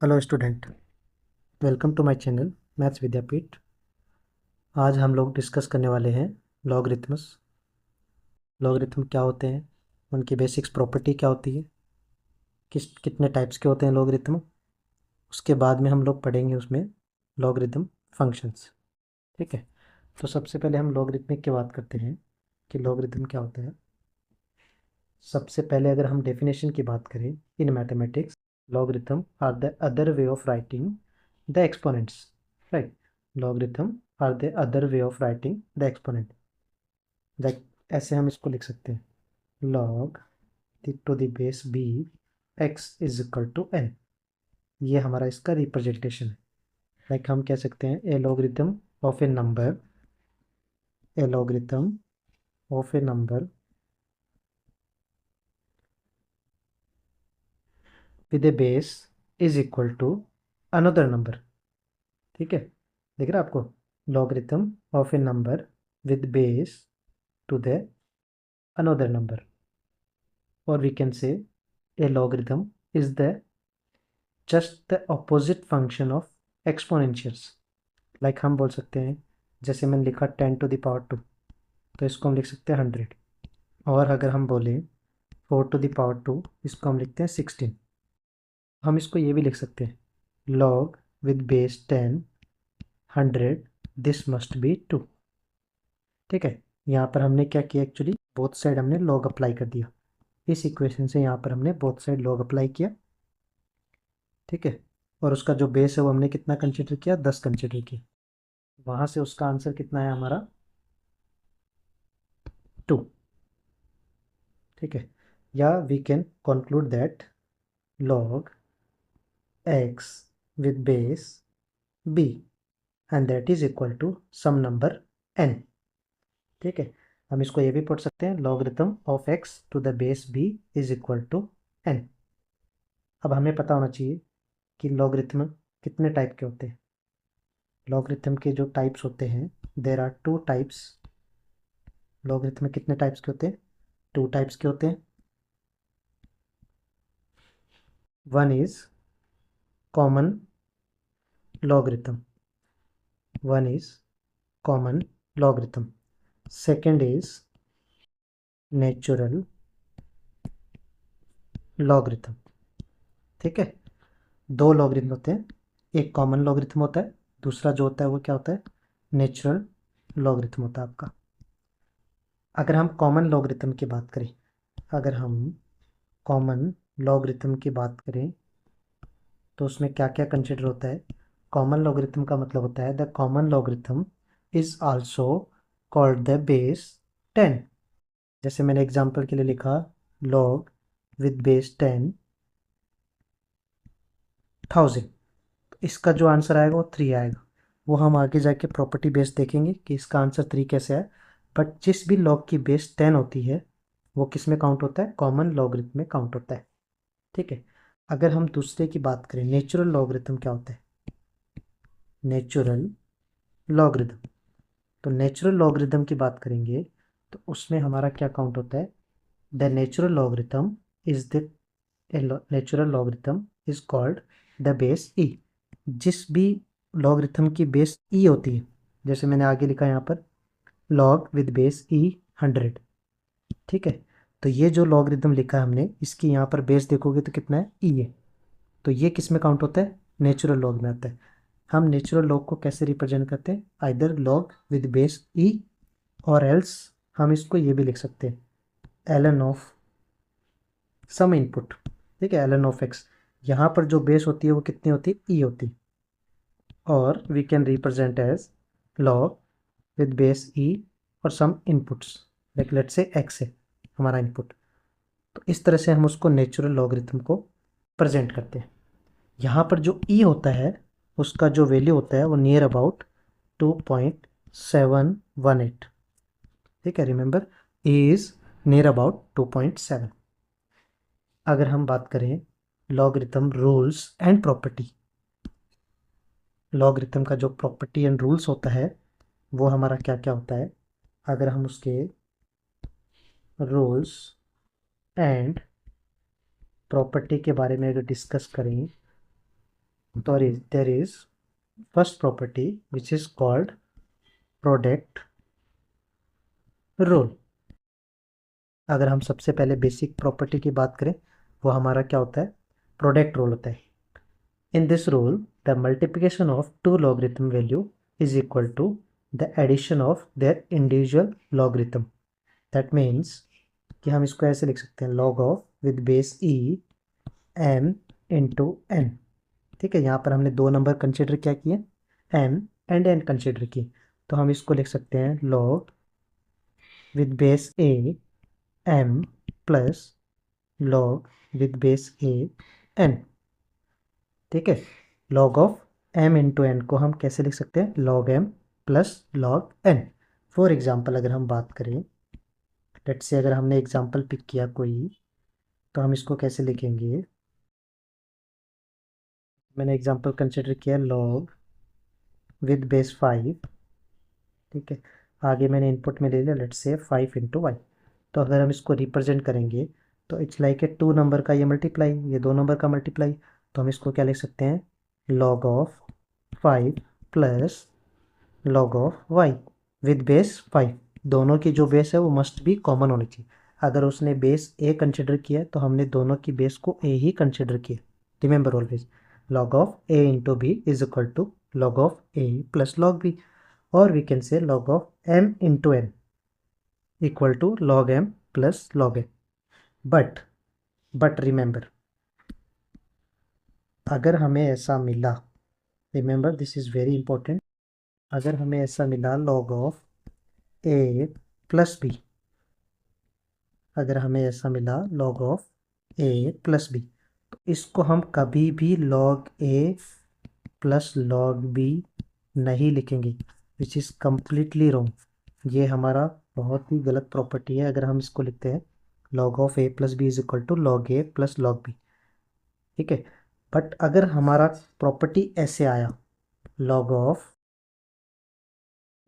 Hello student, welcome to my channel maths Vidyapeeth. आज हम लोग डिस्कस करने वाले हैं लॉगरिथम्स। लॉगरिथम क्या होते हैं, उनकी बेसिक्स प्रॉपर्टी क्या होती है, कितने टाइप्स के होते हैं लॉगरिथम। उसके बाद में हम लोग पढ़ेंगे उसमें लॉगरिथम फंक्शंस। ठीक है, तो सबसे पहले हम लॉगरिथमिक की बात करते हैं कि लॉगरिथम क्या होता है। सबसे पहले अगर हम डेफिनेशन की बात करें in mathematics, logarithm are the other way of writing the exponents. Right, logarithm are the other way of writing the exponent. Like ऐसे हम इसको लिख सकते हैं, log to the base B X is equal to N. ये हमारा इसका representation है। लाइक हम कह सकते हैं a logarithm of a number, a logarithm of a number with a base is equal to another number. ठीक है, दिख रहा है आपको, logarithm of a number with base to the another number, और we can say a logarithm is the just the opposite function of exponentials। Like हम बोल सकते हैं, जैसे मैंने लिखा 10⁻², तो इसको हम लिख सकते हैं 100। और अगर हम बोलें 4⁻², इसको हम लिखते हैं 16। हम इसको ये भी लिख सकते हैं, log with base 10 100 this must B 2। ठीक है, यहाँ पर हमने क्या किया, एक्चुअली बोथ साइड हमने log अप्लाई कर दिया। इस इक्वेशन से यहाँ पर हमने बोथ साइड log अप्लाई किया। ठीक है, और उसका जो बेस है वो हमने कितना कंसिडर किया, 10 कंसिडर किया। वहाँ से उसका आंसर कितना है हमारा, 2। ठीक है, या we can conclude that log x with base b and that is equal to some number n। ठीक है, हम इसको ये भी पढ़ सकते हैं, logarithm of x to the base b is equal to n। अब हमें पता होना चाहिए कि लॉगरिथम कितने टाइप के होते हैं। लॉगरिथम के जो टाइप्स होते हैं, देर आर 2 टाइप्स। लॉगरिथम में कितने टाइप्स के होते हैं, 2 टाइप्स के होते हैं। One is common logarithm, one is common logarithm, second is natural logarithm। ठीक है, दो लॉगरिथम होते हैं, एक कॉमन लॉगरिथम होता है, दूसरा जो होता है वो क्या होता है, नेचुरल लॉगरिथम होता है आपका। अगर हम कॉमन लॉगरिथम की बात करें, अगर हम कॉमन लॉगरिथम की बात करें तो उसमें क्या क्या कंसिडर होता है। कॉमन लॉगरिथम का मतलब होता है the common logarithm is also called the base 10। जैसे मैंने एग्जांपल के लिए लिखा, log विद बेस 10,000, इसका जो आंसर आएगा वो 3 आएगा। वो हम आगे जाके प्रॉपर्टी बेस देखेंगे कि इसका आंसर 3 कैसे आए। बट जिस भी log की बेस 10 होती है वो किस में काउंट होता है, कॉमन लॉगरिथम में काउंट होता है। ठीक है, अगर हम दूसरे की बात करें, नेचुरल लॉगरिथम क्या होता है, नेचुरल लॉगरिथम। तो नेचुरल लॉगरिथम की बात करेंगे तो उसमें हमारा क्या काउंट होता है, the natural logarithm is the natural logarithm is called the base e. जिस भी लॉगरिथम की बेस ई होती है, जैसे मैंने आगे लिखा यहाँ पर, लॉग विद बेस ई 100। ठीक है, तो ये जो लॉगरिथम लिखा है हमने, इसकी यहाँ पर बेस देखोगे तो कितना है, ई है। तो ये किस में काउंट होता है, नेचुरल लॉग में आता है। हम नेचुरल लॉग को कैसे रिप्रेजेंट करते हैं, either log with base e, और एल्स हम इसको ये भी लिख सकते हैं, एलन ऑफ सम इनपुट। ठीक है, एलन ऑफ एक्स, यहाँ पर जो बेस होती है वो कितनी होती है, ई होती है। और we can represent as log with base e और some inputs, like let's say x है हमारा इनपुट। तो इस तरह से हम उसको नेचुरल लॉगरिथम को प्रेजेंट करते हैं। यहाँ पर जो ई होता है उसका जो वैल्यू होता है वो नियर अबाउट 2.718। ठीक है, remember, E is near about 2.7। अगर हम बात करें logarithm rules and property, logarithm का जो प्रॉपर्टी एंड रूल्स होता है वो हमारा क्या क्या होता है। अगर हम उसके रूल्स एंड प्रॉपर्टी के बारे में अगर डिस्कस करें तो there is first property which is called product rule. अगर हम सबसे पहले बेसिक प्रॉपर्टी की बात करें, वो हमारा क्या होता है, प्रोडक्ट रूल होता है. In this rule the multiplication of two logarithm value is equal to the addition of their individual logarithm. That means कि हम इसको ऐसे लिख सकते हैं, log of with base E M into N. ठीक है, यहाँ पर हमने दो नंबर कंसिडर क्या किए, एम एंड एन कंसिडर किए. तो हम इसको लिख सकते हैं log with base A M plus log with base A N. ठीक है, log of M into N को हम कैसे लिख सकते हैं, log M plus log N. For example अगर हम बात करें, लेट्स से अगर हमने एग्जाम्पल पिक किया कोई, तो हम इसको कैसे लिखेंगे, मैंने एग्जाम्पल कंसिडर किया लॉग विद बेस 5. ठीक है, आगे मैंने इनपुट में ले लिया लेट्स से 5 इंटू वाई. तो अगर हम इसको रिप्रेजेंट करेंगे तो it's like a two number का ये मल्टीप्लाई, ये दो नंबर का मल्टीप्लाई. तो हम इसको क्या लिख सकते हैं, log of 5 plus log of y with base 5. दोनों की जो बेस है वो मस्ट बी कॉमन होनी चाहिए. अगर उसने बेस ए कंसिडर किया है तो हमने दोनों की बेस को ए ही कंसिडर किया. Remember always log of a into b is equal to log of a plus log b, or we can say log of m into n equal to log m plus log n. but remember, अगर हमें ऐसा मिला, remember this is very important, अगर हमें ऐसा मिला log of a plus b, अगर हमें ऐसा मिला log of a plus b, तो इसको हम कभी भी log a plus log b नहीं लिखेंगे, विच इज़ कम्प्लीटली रॉन्ग. ये हमारा बहुत ही गलत प्रॉपर्टी है अगर हम इसको लिखते हैं log of a plus b is equal to log a plus log b. ठीक है, बट अगर हमारा प्रॉपर्टी ऐसे आया, log of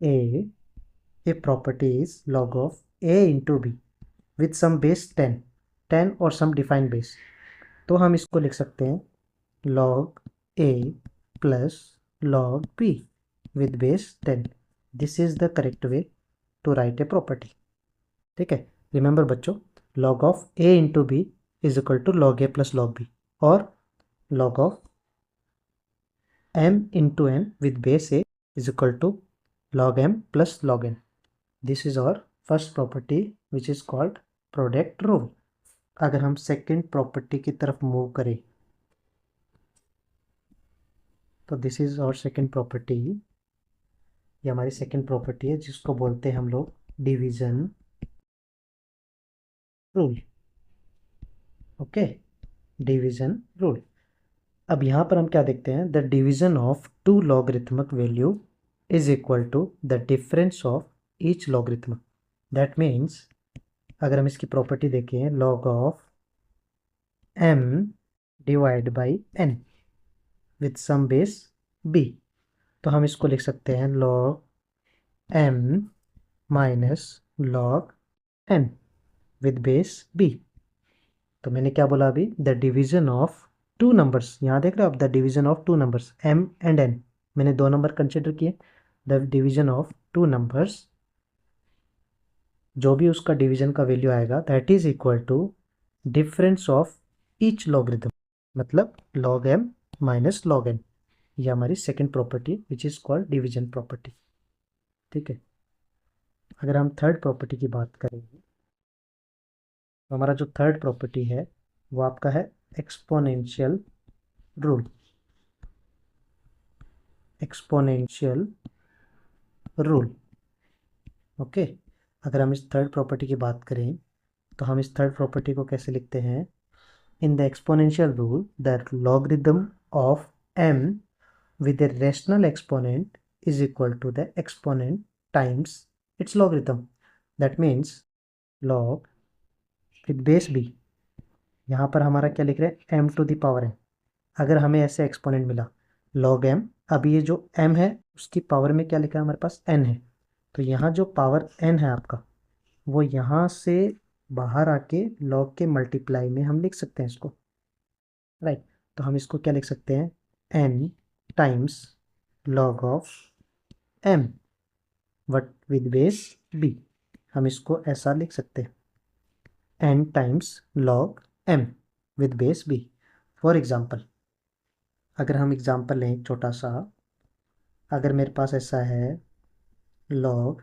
a property is log of a into b with some base 10 और सम डिफाइंड बेस. तो हम इसको लिख सकते हैं log a plus log b with base 10. This is the correct way to write a property. ठीक है, remember बच्चों, log of a into b is equal to log a plus log b, और log of m into n with base a is equal to log m plus log n. This is our first property which is called product rule. अगर हम second property की तरफ move करें, तो this is our second property. ये हमारी second property है जिसको बोलते हैं हम लोग division rule. Okay, division rule. अब यहाँ पर हम क्या देखते हैं, the division of two logarithmic value is equal to the difference of each logarithmic. That means अगर हम इसकी प्रॉपर्टी देखें, log of m divide by n with some base b, तो हम इसको लिख सकते हैं log m minus log n with base b. तो मैंने क्या बोला अभी, the division of two numbers, यहाँ देख रहे हो आप, the division of two numbers m and n, मैंने दो नंबर कंसिडर किए. The division of two numbers, जो भी उसका डिवीजन का वैल्यू आएगा that is equal to difference of each logarithm, मतलब log m minus log n. ये हमारी second property which is called division property. ठीक है, अगर हम थर्ड प्रॉपर्टी की बात करेंगे, तो हमारा जो थर्ड प्रॉपर्टी है वो आपका है exponential rule. Exponential rule. Okay, अगर हम इस थर्ड प्रॉपर्टी की बात करें तो हम इस थर्ड प्रॉपर्टी को कैसे लिखते हैं, in the exponential rule the logarithm of m with a rational exponent is equal to the exponent times its logarithm. That means log with base b, यहाँ पर हमारा क्या लिख रहे हैं, m to the power n. अगर हमें ऐसे एक्सपोनेंट मिला log m, अब ये जो m है उसकी पावर में क्या लिखा है हमारे पास, n है. तो यहाँ जो पावर n है आपका, वो यहाँ से बाहर आके log के मल्टीप्लाई में हम लिख सकते हैं इसको, राइट. तो हम इसको क्या लिख सकते हैं, n times log of m but with base b। हम इसको ऐसा लिख सकते हैं n times log m with base b। For example, अगर हम एग्जाम्पल लें एक छोटा सा, अगर मेरे पास ऐसा है log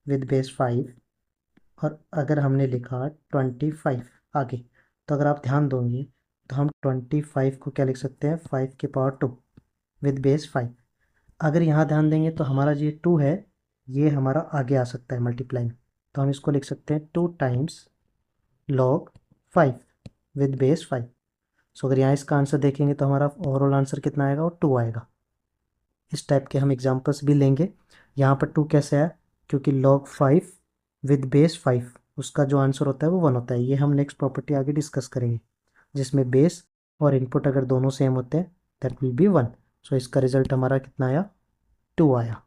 विद बेस 5 और अगर हमने लिखा 25 आगे, तो अगर आप ध्यान दोगे तो हम 25 को क्या लिख सकते हैं, 5 की पावर 2 विद बेस 5। अगर यहाँ ध्यान देंगे तो हमारा जो 2 है ये हमारा आगे आ सकता है मल्टीप्लाई में, तो हम इसको लिख सकते हैं 2 टाइम्स log 5 विद बेस 5। सो अगर यहाँ इसका आंसर देखेंगे तो हमारा ओवरऑल आंसर कितना आएगा, और 2 आएगा। इस टाइप के हम एग्जांपल्स भी लेंगे। यहाँ पर 2 कैसे है, क्योंकि log 5 विद बेस 5 उसका जो आंसर होता है वो 1 होता है। ये हम नेक्स्ट प्रॉपर्टी आगे डिस्कस करेंगे, जिसमें बेस और इनपुट अगर दोनों सेम होते हैं दैट विल बी 1। सो इसका रिजल्ट हमारा कितना आया, 2 आया।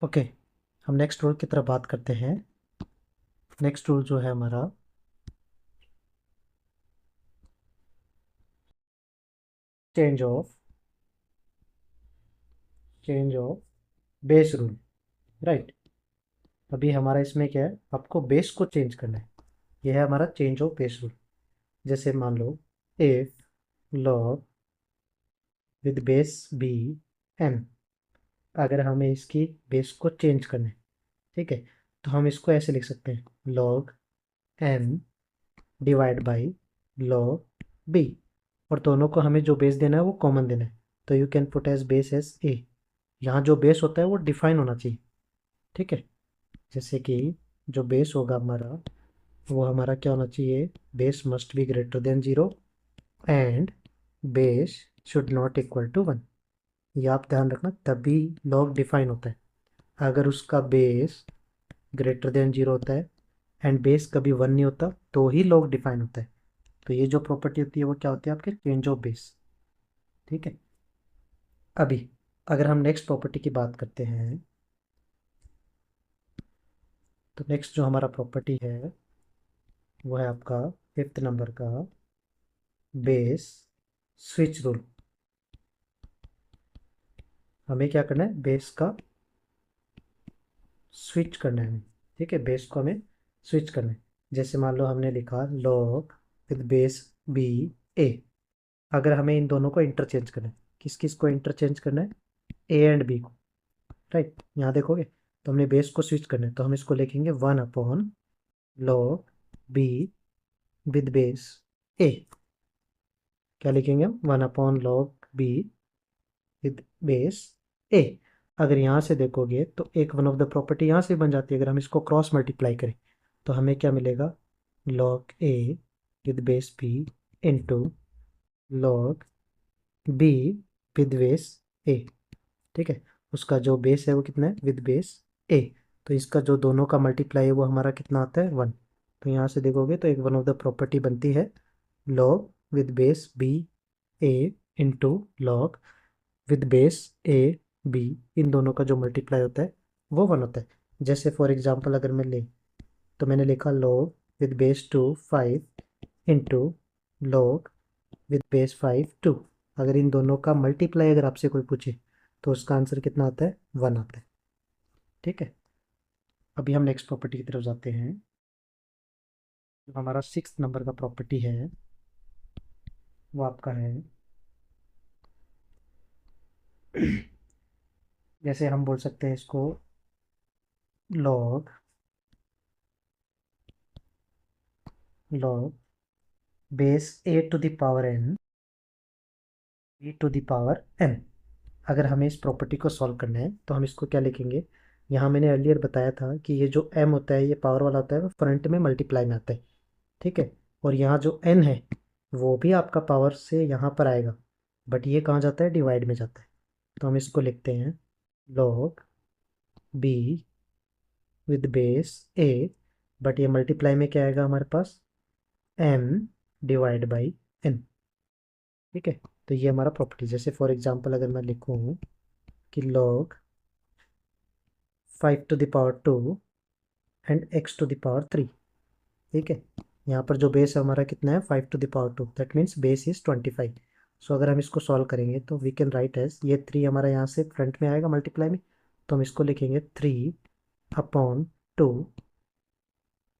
ओके, हम नेक्स्ट रूल की तरफ बात करते हैं। नेक्स्ट रूल जो है हमारा change of base rule, right. अभी हमारा इसमें क्या है, आपको बेस को चेंज करना है। यह है हमारा चेंज ऑफ बेस रूल। जैसे मान लो if log with base b m, अगर हमें इसकी बेस को चेंज करना है, ठीक है, तो हम इसको ऐसे लिख सकते हैं log m divide by log b, और दोनों को हमें जो बेस देना है वो कॉमन देना है, तो you can put as base as a. यहाँ जो बेस होता है वो डिफाइन होना चाहिए, ठीक है। जैसे कि जो बेस होगा हमारा, वो हमारा क्या होना चाहिए, base must be greater than 0 and base should not equal to 1। ये आप ध्यान रखना, तभी लॉग डिफाइन होता है। अगर उसका बेस ग्रेटर देन 0 होता है एंड बेस कभी 1 नहीं होता तो ही लॉग डिफाइन होता है। तो ये जो प्रॉपर्टी होती है वो क्या होती है, आपके चेंज ऑफ बेस, ठीक है। अभी अगर हम नेक्स्ट प्रॉपर्टी की बात करते हैं, तो नेक्स्ट जो हमारा प्रॉपर्टी है वो है आपका 5th नंबर का बेस स्विच रूल। हमें क्या करना है, बेस का स्विच करना है हमें, ठीक है, बेस को हमें स्विच करना है। जैसे मान लो हमने लिखा लॉग विद बेस बी ए, अगर हमें इन दोनों को इंटरचेंज करना है, किस किस को इंटरचेंज करना है, ए एंड बी को, राइट। यहाँ देखोगे तो हमने बेस को स्विच करना है, तो हम इसको लिखेंगे 1 upon log b with base a. क्या लिखेंगे हम, 1 upon log b with base a. अगर यहाँ से देखोगे तो एक वन ऑफ द प्रॉपर्टी यहाँ से बन जाती है। अगर हम इसको क्रॉस मल्टीप्लाई करें तो हमें क्या मिलेगा, log a with base b into log b with base a, ठीक है। उसका जो बेस है वो कितना है, विद बेस ए, तो इसका जो दोनों का मल्टीप्लाई है वो हमारा कितना आता है, 1। तो यहाँ से देखोगे तो एक वन ऑफ द प्रॉपर्टी बनती है log with base b a into log with base a b, इन दोनों का जो मल्टीप्लाई होता है वो 1 होता है। जैसे फॉर एग्जांपल अगर मैं ले, तो मैंने लिखा log with base 2 5 into log with base 5 2। अगर इन दोनों का मल्टीप्लाई अगर आपसे कोई पूछे तो उसका आंसर कितना आता है, 1 आता है, ठीक है। अभी हम नेक्स्ट प्रॉपर्टी की तरफ जाते हैं। जो हमारा 6th नंबर का प्रॉपर्टी है वो आपका है जैसे हम बोल सकते हैं इसको log log base a to the power n e to the power m। अगर हमें इस प्रॉपर्टी को सॉल्व करना है तो हम इसको क्या लिखेंगे, यहाँ मैंने अर्लियर बताया था कि ये जो m होता है ये पावर वाला होता है, वो फ्रंट में मल्टीप्लाई में आता है, ठीक है। और यहाँ जो n है वो भी आपका पावर से यहाँ पर आएगा, बट ये कहाँ जाता है, डिवाइड में जाता है। तो हम इसको लिखते हैं log b with base a, but ये मल्टीप्लाई में क्या आएगा हमारे पास, m डिवाइड बाई n, ठीक है। तो ये हमारा प्रॉपर्टी, जैसे फॉर एग्जांपल अगर मैं लिखूँ कि log 5 to the power 2 and x to the power 3, ठीक है। यहाँ पर जो बेस है हमारा कितना है 5⁻², दैट मीन्स बेस इज 25। सो अगर हम इसको सॉल्व करेंगे तो वी कैन राइट एज, ये 3 हमारा यहाँ से फ्रंट में आएगा मल्टीप्लाई में, तो हम इसको लिखेंगे 3/2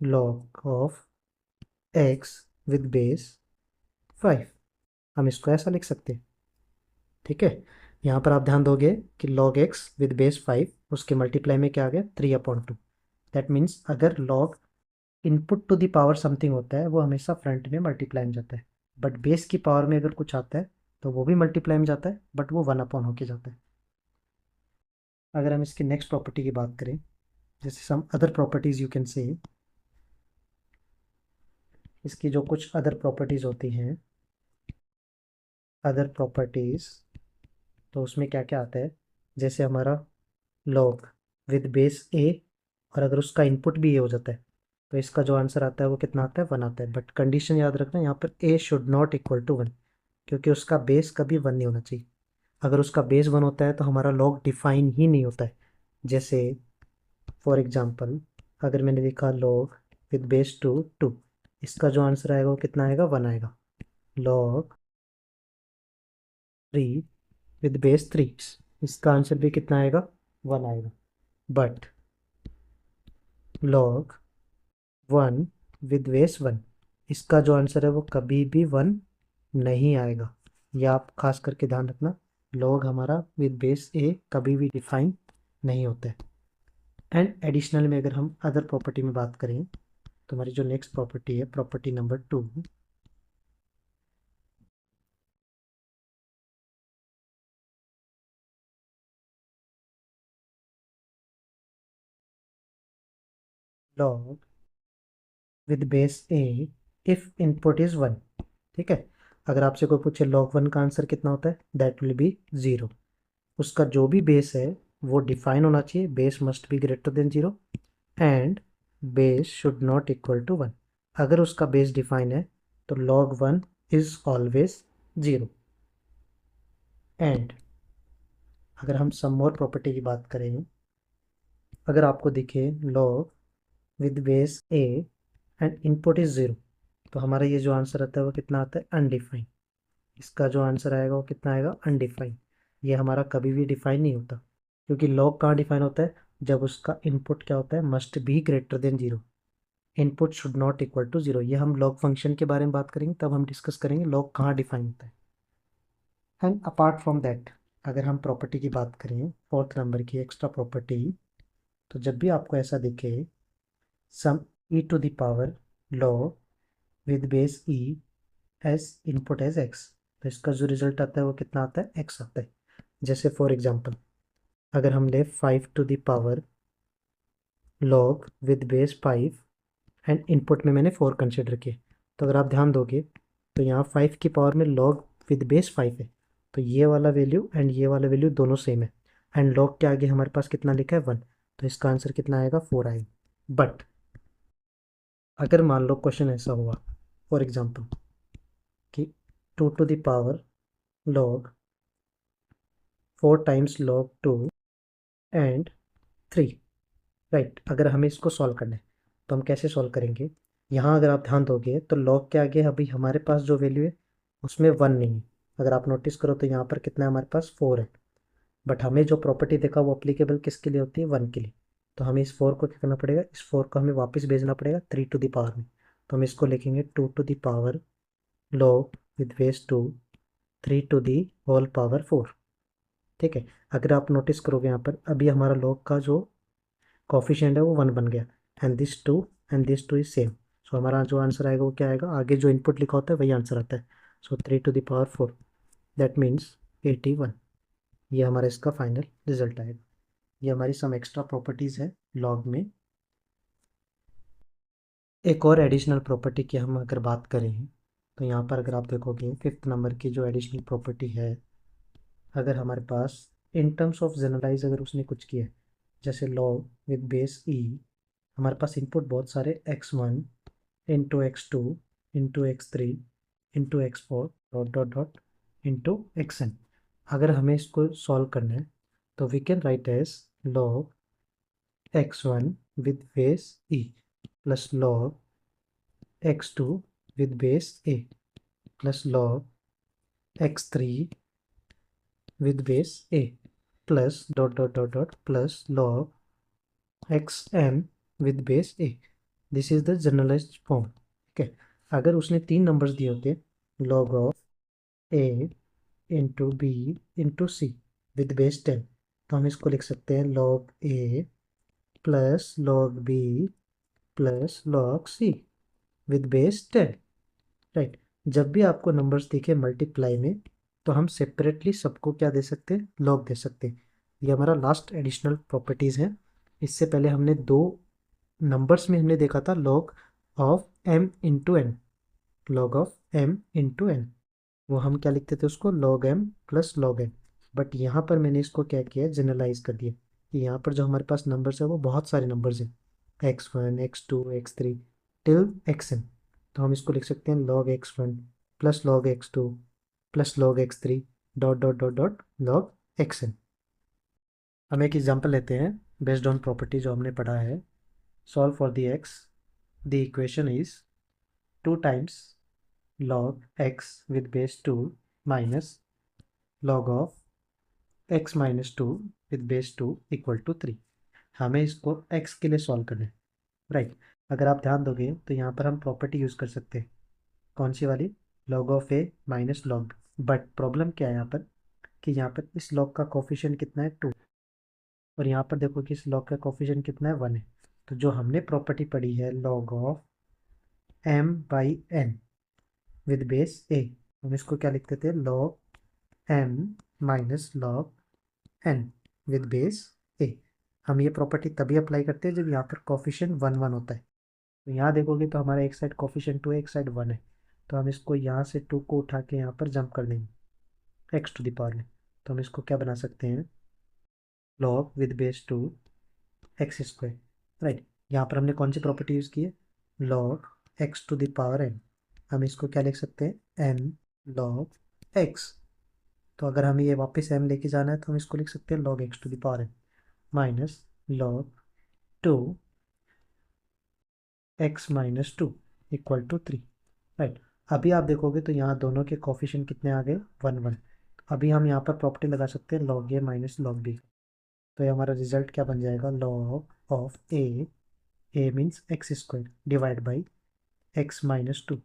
log of x with base 5। हम इसको ऐसा लिख सकते हैं, ठीक है। यहाँ पर आप ध्यान दोगे कि log x विद बेस 5 उसके मल्टीप्लाई में क्या आ गया 3/2। दैट मीन्स अगर log input to the power something होता है वो हमेशा फ्रंट में मल्टीप्लाई में जाता है, बट बेस की पावर में अगर कुछ आता है तो वो भी मल्टीप्लाई में जाता है, बट वो 1/, होके जाता है। अगर हम इसकी नेक्स्ट प्रॉपर्टी की बात करें, जैसे some other properties you can say, इसकी जो कुछ अदर प्रॉपर्टीज होती हैं, अदर प्रॉपर्टीज, तो उसमें क्या क्या आता है, जैसे हमारा log विद बेस ए, और अगर उसका इनपुट भी ए हो जाता है तो इसका जो आंसर आता है वो कितना आता है 1 आता है। बट कंडीशन याद रखना, यहाँ पर ए शुड नॉट इक्वल टू 1, क्योंकि उसका बेस कभी 1 नहीं होना चाहिए। अगर उसका बेस 1 होता है तो हमारा लॉग डिफाइन ही नहीं होता है। जैसे फॉर एग्जांपल अगर मैंने लिखा लॉग विद बेस 2, इसका जो आंसर आएगा वो कितना आएगा 1 आएगा। लॉग 3 विद बेस 3, इसका आंसर भी कितना आएगा 1 आएगा। बट लॉग 1 विद बेस 1, इसका जो आंसर है वो कभी भी 1 नहीं आएगा। यह आप खास करके ध्यान रखना, लॉग हमारा विद बेस ए कभी भी डिफाइन नहीं होता है। एंड एडिशनल में अगर हम अदर प्रॉपर्टी में बात करें तो हमारी जो नेक्स्ट प्रॉपर्टी है property number 2, log with base A if input is 1। ठीक है, अगर आपसे कोई पूछे log 1 का आंसर कितना होता है, दैट विल बी 0। उसका जो भी बेस है वो डिफाइन होना चाहिए, base must be greater than 0 and base should not equal to 1। अगर उसका बेस डिफाइन है तो log 1 इज ऑलवेज 0। एंड अगर हम सम मोर प्रॉपर्टी की बात करें, अगर आपको दिखे log with base A and input is 0, तो हमारा ये जो आंसर आता है वो कितना आता है अनडिफाइन। इसका जो आंसर आएगा वो कितना आएगा अनडिफाइन। ये हमारा कभी भी डिफाइन नहीं होता, क्योंकि लॉग कहाँ डिफाइन होता है, जब उसका इनपुट क्या होता है must be greater than 0, input should not equal to 0। ये हम लॉग फंक्शन के बारे में बात करेंगे तब हम डिस्कस करेंगे लॉग कहाँ डिफाइन होता है। एंड अपार्ट फ्रॉम दैट अगर हम प्रॉपर्टी की बात करें, फोर्थ नंबर की एक्स्ट्रा प्रॉपर्टी, तो जब भी आपको ऐसा दिखे some e to the power log with base e as input as x, तो इसका जो रिजल्ट आता है वो कितना आता है एक्स आता है। जैसे फॉर एग्जांपल अगर हम ले 5 to the power log with base 5 and input में मैंने 4 कंसिडर किए, तो अगर आप ध्यान दोगे तो यहाँ 5 की पावर में लॉग विद बेस 5 है, तो ये वाला वैल्यू एंड ये वाला वैल्यू दोनों सेम है, एंड लॉग के आगे हमारे पास कितना लिखा है 1, तो इसका आंसर कितना आएगा 4 आएगा। बट अगर मान लो क्वेश्चन ऐसा हुआ फॉर एग्जांपल कि 2 to the power log 4 times log 2 and 3, right. अगर हमें इसको सॉल्व करना है तो हम कैसे सॉल्व करेंगे, यहाँ अगर आप ध्यान दोगे तो लॉग के आगे अभी हमारे पास जो वैल्यू है उसमें 1 नहीं है। अगर आप नोटिस करो तो यहाँ पर कितना है हमारे पास 4 है, बट हमें जो प्रॉपर्टी देखा वो अप्लीकेबल किसके लिए होती है 1 के लिए। तो हमें इस 4 को क्या करना पड़ेगा, इस 4 को हमें वापस भेजना पड़ेगा 3 टू द पावर में, तो हम इसको लिखेंगे 2 to the power log with base 2 3 to the whole power 4। ठीक है, अगर आप नोटिस करोगे यहाँ पर अभी हमारा लॉग का जो कॉफिशिएंट है वो 1 बन गया, and this too is same. So हमारा जो आंसर आएगा वो क्या आएगा, आगे जो इनपुट लिखा होता है वही आंसर आता है। So 3 to the power 4, that means 81। ये हमारा इसका फाइनल रिजल्ट आएगा। ये हमारी सम एक्स्ट्रा प्रॉपर्टीज़ है लॉग में। एक और एडिशनल प्रॉपर्टी की हम अगर बात करें तो यहाँ पर अगर आप देखोगे फिफ्थ नंबर की जो एडिशनल प्रॉपर्टी है, अगर हमारे पास इन टर्म्स ऑफ जनरलाइज अगर उसने कुछ किया है, जैसे लॉग विद बेस ई, हमारे पास इनपुट बहुत सारे x1 into x2 into x3 into x4 dot dot dot into xn। अगर हमें इसको सॉल्व करना है तो we can write as log x1 with base e plus log x2 with base a plus log x3 with base a plus dot dot dot dot plus log xn with base a. This is the generalized form. ठीक है, अगर उसने 3 numbers दिए होते, log of a into b into c with base 10, तो हम इसको लिख सकते हैं log a plus log b plus log c with base 10. Right, जब भी आपको नंबर्स दिखे मल्टीप्लाई में, तो हम सेपरेटली सबको क्या दे सकते हैं, लॉग दे सकते हैं. ये हमारा लास्ट एडिशनल प्रॉपर्टीज़ है. इससे पहले हमने 2 नंबर्स में हमने देखा था log of m into n. Log of m into n, वो हम क्या लिखते थे उसको, log m plus log n. But यहाँ पर मैंने इसको क्या किया, जनरलाइज कर दिया कि यहाँ पर जो हमारे पास नंबर्स है वो बहुत सारे नंबर्स हैं, x1 x2 x3 till xn. तो हम इसको लिख सकते हैं log x1 plus log x2 plus log x3 dot dot dot dot log xn. हम एक एग्जांपल लेते हैं बेस्ड ऑन प्रॉपर्टी जो हमने पढ़ा है. Solve for the x. The equation is 2 times log x with base 2 minus log of x minus 2 with base 2 equal to 3. हमें इसको x के लिए सॉल्व करना है. राइट, अगर आप ध्यान दोगे तो यहाँ पर हम प्रॉपर्टी यूज़ कर सकते हैं. कौन सी वाली, log of a minus log. But problem क्या है यहाँ पर कि यहाँ पर इस log का कोफिशिएंट कितना है, 2, और यहाँ पर देखो कि इस log का कोफिशिएंट कितना है, 1 है. तो जो हमने प्रॉपर्टी पढ़ी है log of m by n with base a, हम इसको क्या लिखते थे, log m minus log n with base a. हम ये प्रॉपर्टी तभी अप्लाई करते हैं जब यहाँ पर कोफिशिएंट 1 1 होता है. तो यहाँ देखोगे तो हमारा एक साइड कोफिशिएंट 2 है, एक साइड 1 है. तो हम इसको यहाँ से 2 को उठा के यहाँ पर जंप कर देंगे x टू द पावर में. तो हम इसको क्या बना सकते हैं, log with base 2 x square. Right, यहाँ पर हमने कौन सी प्रॉपर्टी यूज़ की है, log x to the power n. हम इसको क्या लिख सकते हैं, n log x. तो अगर हमें ये वापस m लेके जाना है तो हम इसको लिख सकते हैं log x to the power n minus log 2 x minus 2 equal to 3. Right, अभी आप देखोगे तो यहाँ दोनों के कोफिशिएंट कितने आ गए, 1 1. अभी हम यहाँ पर प्रॉपर्टी लगा सकते हैं log a minus log b. तो ये हमारा रिजल्ट क्या बन जाएगा, log of a means x squared divide by x minus 2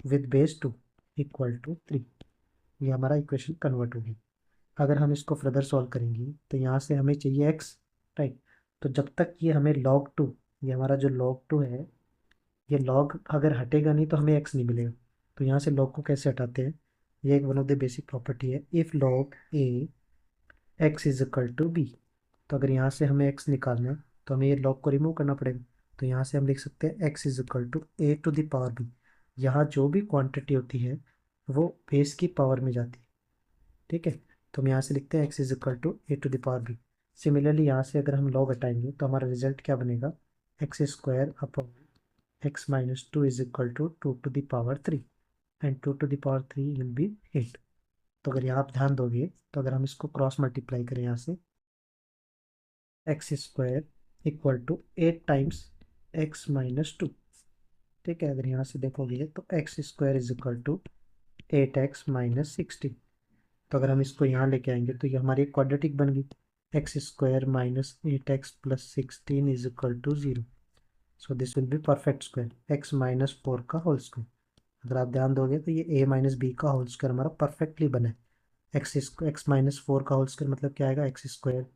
with base 2 equal to 3. ये हमारा इक्वेशन कन्वर्ट होगी. अगर हम इसको फर्दर सॉल्व करेंगे तो यहाँ से हमें चाहिए x. राइट, तो जब तक ये हमें log 2, ये हमारा जो log 2 है, ये log अगर हटेगा नहीं तो हमें x नहीं मिलेगा. तो यहाँ से log को कैसे हटाते हैं, ये एक one of the basic property है, if log a x is equal to b. तो अगर यहाँ से हमें x निकालना है तो हमें ये log को रिमूव करना पड़ेगा. तो यहाँ से हम लिख सकते हैं x is equal to a to the power b. यहाँ जो भी क्वांटिटी होती है वो बेस की पावर में जाती है. ठीक है, तो हम यहाँ से लिखते हैं x is equal to a to the power b. Similarly यहाँ से अगर हम लॉग हटाएंगे तो हमारा रिजल्ट क्या बनेगा, x squared upon x minus 2 is equal to 2 to the power 3 and 2 to the power 3 will be 8. तो अगर यहाँ आप ध्यान दोगे तो अगर हम इसको क्रॉस मल्टीप्लाई करें यहाँ से, x squared equal to 8 times x minus 2. ठीक है, अगर यहाँ से देखोगे तो x squared is equal to 8x minus 16. तो अगर हम इसको यहाँ लेके आएंगे तो ये हमारी एक क्वाड्रेटिक बन गई, x square minus 8x plus 16 is equal to 0. So this will be perfect square, x minus 4 का होल स्क्वायर. अगर आप ध्यान दोगे तो ये a माइनस बी का होल स्क्वायर हमारा परफेक्टली बना है. एक्स माइनस 4 का होल स्क्वायर मतलब क्या आएगा, x square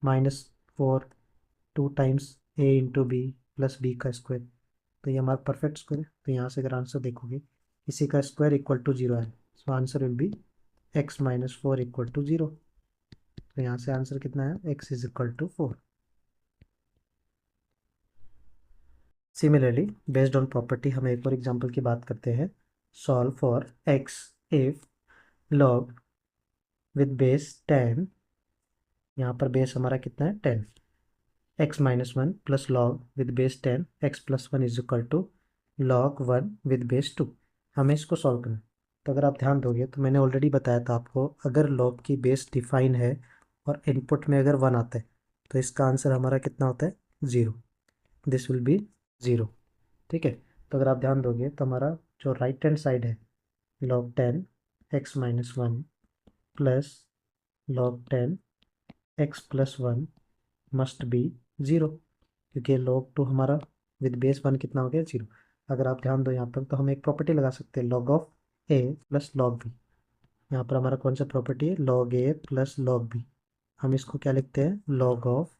minus 4 2 times a into b plus b का स्क्वायर. तो ये हमारा परफेक्ट स्क्वायर है. तो यहाँ से अगर आंसर देखोगे इसी का स्क्वायर इक्वल टू 0 है. So answer will be x minus 4 equal to 0. तो यहाँ से आंसर कितना है, x is equal to 4. Similarly based on property हम एक और एग्जांपल की बात करते हैं. Solve for x if log with base 10, यहाँ पर बेस हमारा कितना है 10, x minus 1 plus log with base 10 x plus 1 is equal to log 1 with base 2. हमें इसको सॉल्व करना है. तो अगर आप ध्यान दोगे तो मैंने ऑलरेडी बताया था आपको, अगर log की बेस डिफाइन है और इनपुट में अगर 1 आता है तो इसका आंसर हमारा कितना होता है, 0. This will B 0. ठीक है, तो अगर आप ध्यान दोगे तो हमारा जो राइट हैंड साइड है log 10 x minus one plus log 10 x plus one must be zero, क्योंकि log 2 हमारा विद बेस वन कितना हो गया, जीरो। अगर आप ध्यान दो यहाँ पर तो हम एक प्रॉपर्टी लगा सकते हैं log of a plus log b। यहाँ पर हमारा कौन सा प्रॉपर्टी है, log a plus log b। हम इसको क्या लिखते हैं, log of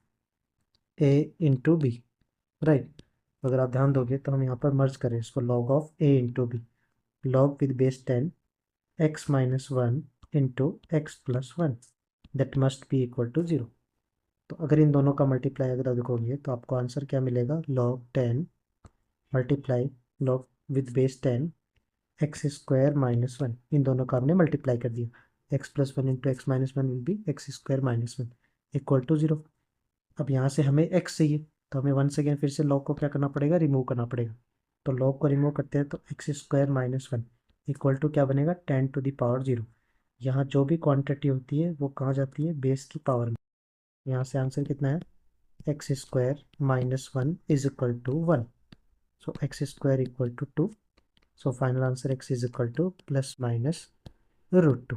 a into b, right. अगर आप ध्यान दोगे तो हम यहाँ पर मर्ज करें इसको, log of a into b, log with base 10 x minus one into x plus one, that must be equal to zero. तो अगर इन दोनों का मल्टीप्लाई अगर आप देखोगे तो आपको आंसर क्या मिलेगा, log 10 multiply log with base 10 x square minus one, इन दोनों का हमने मल्टीप्लाई कर दिया, x plus one into x minus one will be x square minus one equal to zero. अब यहाँ से हमें एक्स चाहिए तो हमें वन सेकेंड फिर से लॉग को क्या करना पड़ेगा, रिमूव करना पड़ेगा। तो लॉग को रिमूव करते हैं तो x square minus one equal to क्या बनेगा, 10⁻0। यहाँ जो भी क्वांटिटी होती है वो कहाँ जाती है, बेस की पावर में। यहाँ से आंसर कितना है, x square minus one is equal to one. So x squared equal to two. So final answer x is equal to plus minus root two,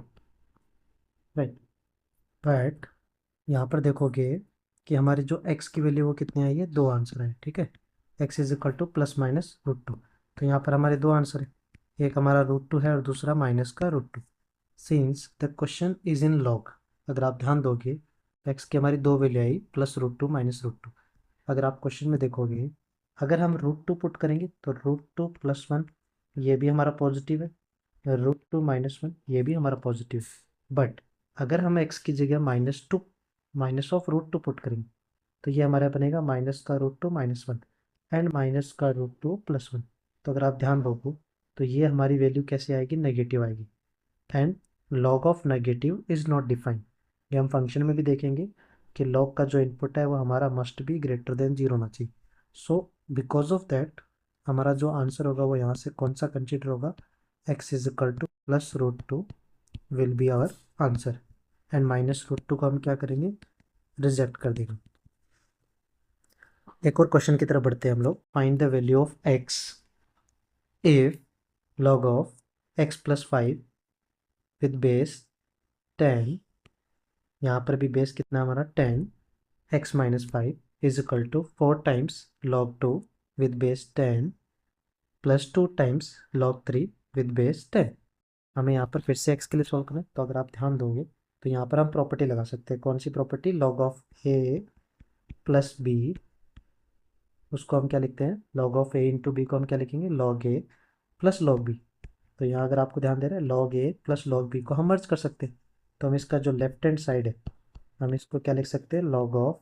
right. But यहाँ पर देखोगे कि हमारी जो x की वैल्यू वो कितनी आई है, दो आंसर है, ठीक है। x is equal to plus minus root two, तो यहाँ पर हमारे दो आंसर है, एक हमारा रूट टू है और दूसरा माइनस का root two. Since the question is in log, अगर आप ध्यान दोगे तो x की हमारी दो वैल्यू आई, plus root two minus root two. अगर आप क्वेश्चन में देखोगे, अगर हम रूट टू पुट करेंगे तो रूट टू प्लस वन ये भी हमारा पॉजिटिव है, रूट टू माइनस वन ये भी हमारा पॉजिटिव है। बट अगर हम x की जगह minus two minus of root two put करेंगे तो ये हमारा बनेगा माइनस का root two minus one and minus का रूट टू प्लस वन। तो अगर आप ध्यान दोगे तो ये हमारी वैल्यू कैसे आएगी, नेगेटिव आएगी। And log of negative is not defined, ये हम फंक्शन में भी देखेंगे कि लॉग का जो इनपुट है वो हमारा must be greater than zero होना चाहिए। सो बिकॉज ऑफ दैट हमारा जो आंसर होगा वो यहाँ से कौन सा कंसिडर होगा, x is equal to plus root two will be our answer and minus root two को हम क्या करेंगे, रिजेक्ट कर देंगे। एक और क्वेश्चन की तरफ बढ़ते हैं हम लोग, find the value of x if log of x plus five with base 10, यहाँ पर भी बेस कितना हमारा 10, x minus five is equal to 4 times log two with base 10 plus 2 times log three with base 10। हमें यहाँ पर फिर से एक्स के लिए सॉल्व करना है, तो अगर आप ध्यान दोगे तो यहाँ पर हम प्रॉपर्टी लगा सकते हैं, कौन सी property, log of A plus B, उसको हम क्या लिखते हैं, log of A into B को हम क्या लिखेंगे, log A plus log B. तो यहाँ अगर आपको ध्यान दे रहा है log A plus log B को हम मर्ज कर सकते हैं, तो हम इसका जो लेफ्ट हैंड साइड है हम इसको क्या लिख सकते हैं, log of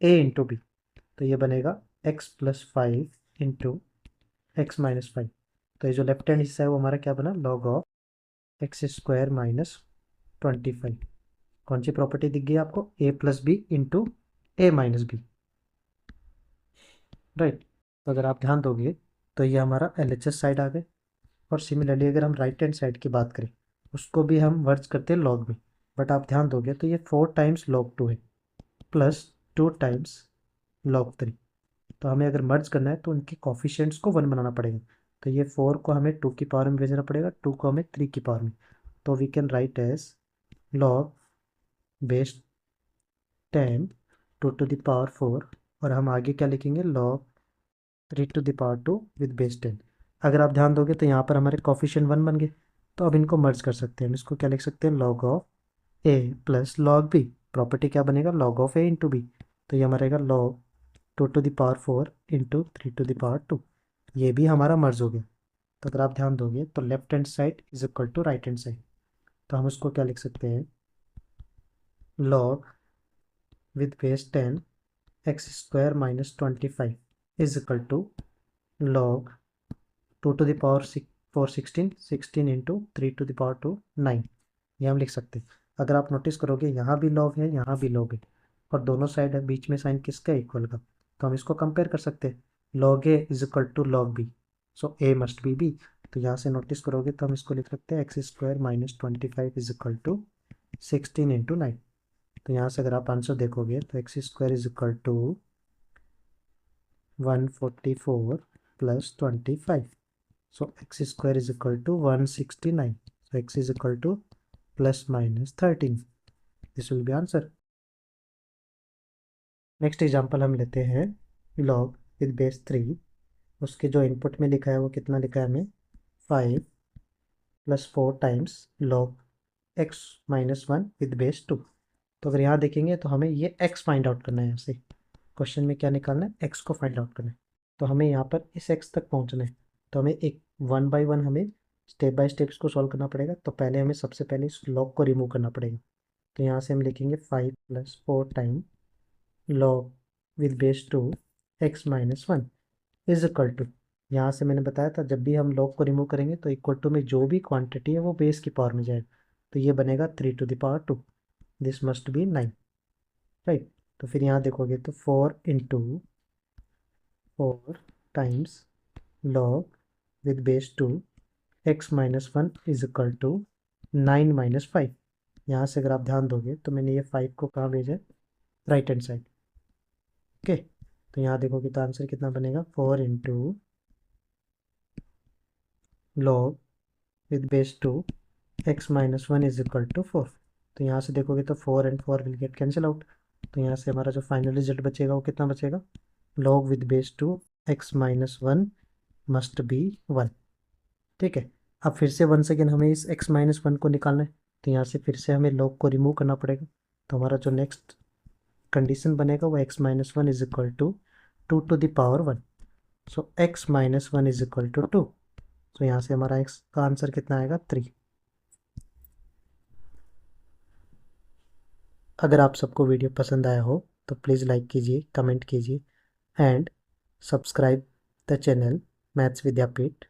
A into b. तो ये बनेगा x plus five into x minus five. तो ये जो लेफ्ट हैंड हिस्सा है वो हमारा क्या बना, log of x square minus 25। कौन सी प्रॉपर्टी दिख गई आपको, ए प्लस बी इंटू ए माइनस बी, राइट। तो अगर आप ध्यान दोगे तो ये हमारा एल एच एस साइड आ गए। और सिमिलरली अगर हम राइट हैंड साइड की बात करें उसको भी हम वर्ज करते हैं लॉग में, बट आप ध्यान दोगे तो ये 4 टाइम्स लॉग टू है प्लस 2 टाइम्स लॉग थ्री। तो हमें अगर मर्ज करना है तो उनके कॉफिशिएंट्स को वन बनाना पड़ेगा। तो ये 4 को हमें 2 की पावर में भेजना पड़ेगा, 2 को हमें 3 की पावर में। तो we can write as log base 10 2 to the power 4, और हम आगे क्या लिखेंगे, log 3 to the power 2 with base 10। अगर आप ध्यान दोगे तो यहाँ पर हमारे कॉफिशिएंट वन बन गए, तो अब इनको मर्ज कर सकते हैं। हम इसको क्या लिख सकते हैं, log of A plus log b, property क्या बनेगा, log of A into b. तो ये हमारा रहेगा log 2 to the power 4 into 3 to the power 2, ये भी हमारा मर्ज हो गया। तो अगर आप ध्यान दोगे तो left hand side is equal to right hand side, तो हम उसको क्या लिख सकते हैं, log with base 10 x square minus 25 is equal to log 2 to the power 4 16 16 into 3 to the power 2 9, ये हम लिख सकते हैं। अगर आप नोटिस करोगे यहाँ भी लॉग है यहाँ भी लॉग है, और दोनों साइड है, बीच में साइन किसका इक्वल का, तो हम इसको कंपेयर कर सकते हैं, log a is equal to log b, so a must be b. तो यहाँ से नोटिस करोगे तो हम इसको लिख सकते हैं x square minus 25 is equal to 16 into 9। तो यहाँ से अगर आप आंसर देखोगे तो x squared is equal to 144 plus 25. So x square is equal to 169. So x is equal to plus minus 13. This will be answer. Next example हम लेते हैं log with base 3. उसके जो इनपुट में लिखा है वो कितना लिखा है हमें 5 plus 4 times log x minus 1 with base 2. तो अगर यहाँ देखेंगे तो हमें ये x फाइंड आउट करना है. यहाँ से क्वेश्चन में क्या निकालना है, x को फाइंड आउट करना है. तो हमें यहाँ पर इस x तक पहुँचना है. तो हमें एक 1 बाई 1 हमें स्टेप बाय स्टेप इसको सॉल्व करना पड़ेगा. तो पहले हमें सबसे पहले इस log को रिमूव करना पड़ेगा. तो यहाँ से हम लिखेंगे 5 plus 4 time log with base 2 x minus 1 is equal to, यहाँ से मैंने बताया था जब भी हम log को रिमूव करेंगे तो इक्वल टू में जो भी क्वांटिटी है वो बेस की पावर में जाएगा. तो ये बनेगा 3 to the power 2. This must be 9, right. तो फिर यहाँ देखोगे तो 4 into 4 times log with base 2 x minus 1 is equal to 9 minus 5. यहाँ से अगर आप ध्यान दोगे तो मैंने ये 5 को कहाँ भेजा है, राइट हैंड साइड. ओके, तो यहाँ देखोगे तो आंसर कितना बनेगा 4 into log with base 2 x minus 1 is equal to 4. तो यहाँ से देखोगे तो 4 and 4 will get cancel out. तो यहाँ से हमारा जो फाइनल रिजल्ट बचेगा वो कितना बचेगा, log with base 2 x minus 1 must be 1. ठीक है. अब फिर से वंस अगेन हमें इस x माइनस 1 को निकालना है. तो यहाँ से फिर से हमें log को रिमूव करना पड़ेगा. तो हमारा जो नेक्स्ट कंडीशन बनेगा वो x minus 1 is equal to 2 to the power 1. So x minus 1 is equal to 2. तो यहाँ से हमारा x का आंसर कितना आएगा 3. अगर आप सबको वीडियो पसंद आया हो तो प्लीज़ लाइक कीजिए, कमेंट कीजिए and subscribe the channel maths Vidyapeeth.